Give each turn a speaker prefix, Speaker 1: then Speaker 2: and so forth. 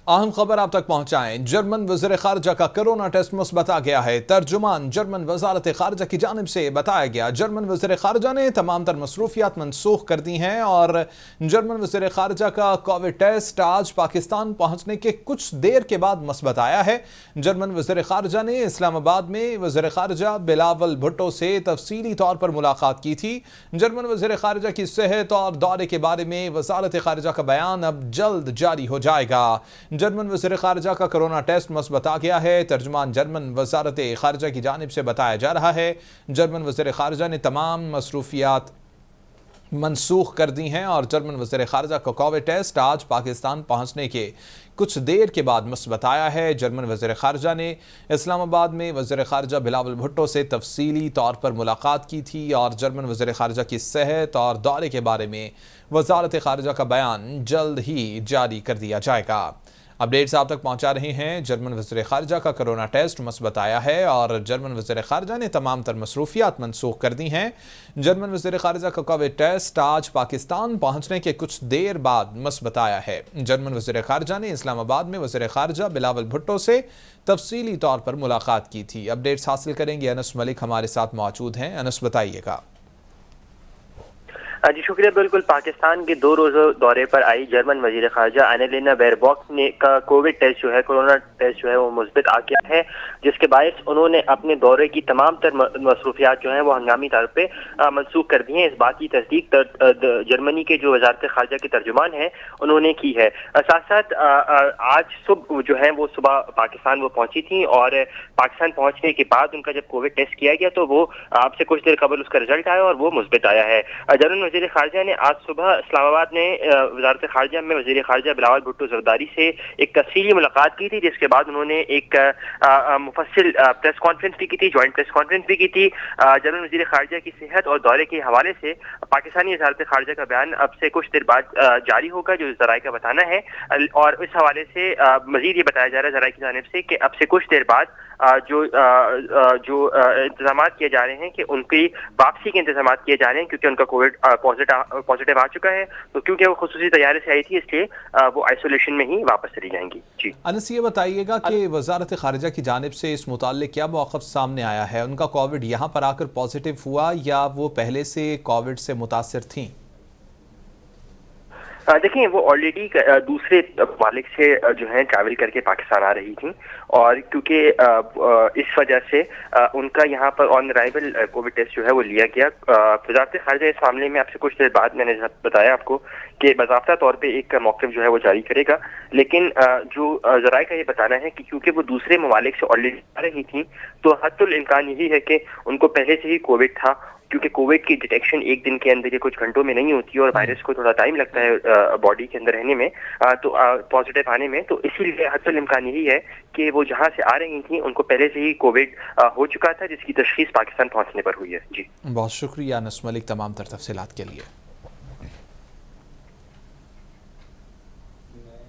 Speaker 1: अहम खबर आप तक पहुंचाएं। जर्मन वज़ीर ख़ारजा का कोरोना टेस्ट मुस्बत आ गया है। तर्जुमान जर्मन वज़ारत ख़ारजा की जानिब से बताया गया, जर्मन वज़ीर ख़ारजा ने तमाम तर मसरूफियात मनसूख कर दी हैं और जर्मन वज़ीर ख़ारजा का कोविड टेस्ट आज पाकिस्तान पहुंचने के कुछ देर के बाद मुस्बत आया है। जर्मन वज़ीर ख़ारजा ने इस्लामाबाद में वज़ीर ख़ारजा बिलावल भुट्टो से तफसीली तौर पर मुलाकात की थी। जर्मन वज़ीर ख़ारजा की सेहत और दौरे के बारे में वज़ारत ख़ारजा का बयान अब जल्द जारी हो जाएगा। जर्मन वज़ीर ख़ारजा का कोरोना टेस्ट मुस्बत आ गया है। तर्जुमान जर्मन वज़ारत ख़ारजा की जानिब से बताया जा रहा है, जर्मन वज़ीर ख़ारजा ने तमाम मसरूफियात मनसूख कर दी हैं और जर्मन वज़ीर ख़ारजा का कोविड टेस्ट आज पाकिस्तान पहुंचने के कुछ देर के बाद मुस्बत आया है। जर्मन वज़ीर ख़ारजा ने इस्लामाबाद में वज़ीर ख़ारजा बिलावल भुट्टो से तफसीली तौर पर मुलाकात की थी और जर्मन वज़ीर ख़ारजा की सेहत और दौरे के बारे में वज़ारत ख़ारजा का बयान जल्द ही जारी कर दिया जाएगा। अपडेट्स आप तक पहुंचा रहे हैं। जर्मन वज़ीर ख़ारजा का कोरोना टेस्ट मुस्बत आया है और जर्मन वज़ीर ख़ारजा ने तमाम तर मसरूफियात मनसूख कर दी हैं। जर्मन वज़ीर ख़ारजा का कोविड टेस्ट आज पाकिस्तान पहुंचने के कुछ देर बाद मुस्बत आया है। जर्मन वज़ीर ख़ारजा ने इस्लामाबाद में वज़ीर ख़ारजा बिलावल भुट्टो से तफसीली तौर पर मुलाकात की थी। अपडेट्स हासिल करेंगे, अनस मलिक हमारे साथ मौजूद हैं। अनस, बताइएगा।
Speaker 2: जी शुक्रिया। बिल्कुल, पाकिस्तान के 2 रोज़ा दौरे पर आई जर्मन वज़ीर ख़ारजा एनालेना बेरबॉक ने का कोविड टेस्ट जो है, कोरोना टेस्ट जो है वो मुस्बत आ गया है, जिसके बायस उन्होंने अपने दौरे की तमाम तर मसरूफियात जो हैं वो हंगामी तौर पे मनसूख कर दी हैं। इस बात की तस्दीक जर्मनी के जो वज़ारत ख़ारजा के तर्जुमान हैं उन्होंने की है। साथ साथ आज सुबह जो है वो सुबह पाकिस्तान वो पहुंची थी और पाकिस्तान पहुंचने के बाद उनका जब कोविड टेस्ट किया गया तो वो आपसे कुछ देर कबल उसका रिजल्ट आया और वो मुस्बत आया है। जर्मन वज़ीर ख़ारजा ने आज सुबह इस्लामाबाद में वज़ारत ख़ारजा में वज़ीर ख़ारजा बिलावल भुट्टो ज़रदारी से एक तफसीली मुलाकात की थी, जिसके बाद उन्होंने एक मुफस्सिल प्रेस कॉन्फ्रेंस भी की थी, जॉइंट प्रेस कॉन्फ्रेंस भी की थी। जर्मन वज़ीर ख़ारजा की सेहत और दौरे के हवाले से पाकिस्तानी वज़ारत ख़ारजा का बयान अब से कुछ देर बाद जारी होगा, जो ज़राए का बताना है। और इस हवाले से मज़ीद ये बताया जा रहा है ज़राए की जानिब से कि अब से कुछ देर बाद जो इंतजाम किए जा रहे हैं कि उनकी वापसी के इंतजाम किए जा रहे हैं, क्योंकि उनका कोविड पॉजिटिव आ चुका है। तो क्योंकि वो खुसूसी तैयारी से आई थी, इसलिए वो आइसोलेशन में ही वापस चली जाएंगी। जी
Speaker 1: अनस, ये बताइएगा कि वज़ारत ख़ारजा की जानिब से इस मुताल्लिक़ क्या मौक़िफ़ सामने आया है? उनका कोविड यहाँ पर आकर पॉजिटिव हुआ या वो पहले से कोविड से मुतासिर थीं?
Speaker 2: देखिए, वो ऑलरेडी दूसरे मालिक से जो है ट्रैवल करके पाकिस्तान आ रही थी और क्योंकि इस वजह से उनका यहाँ पर ऑन अराइवल कोविड टेस्ट जो है वो लिया गया। वज़ारत ख़ारजा इस मामले में आपसे कुछ देर बाद मैंने बताया आपको कि बाज़ाब्ता तौर पे एक मौक़िफ़ जो है वो जारी करेगा, लेकिन जो ज़राए का ये बताना है कि क्योंकि वो दूसरे ममालिक से ऑलरेडी आ रही थी तो हत्तुल इम्कान यही है कि उनको पहले से ही कोविड था, क्योंकि कोविड की डिटेक्शन एक दिन के अंदर या कुछ घंटों में नहीं होती और वायरस को थोड़ा टाइम लगता है बॉडी के अंदर रहने में, तो पॉजिटिव आने में। तो इसीलिए हत्तुल इम्कान यही है कि वो जहां से आ रही थी उनको पहले से ही कोविड हो चुका था, जिसकी तशख़ीस पाकिस्तान पहुंचने पर हुई है। जी,
Speaker 1: बहुत शुक्रिया अनस मलिक तमाम तर तफसीलात के लिए।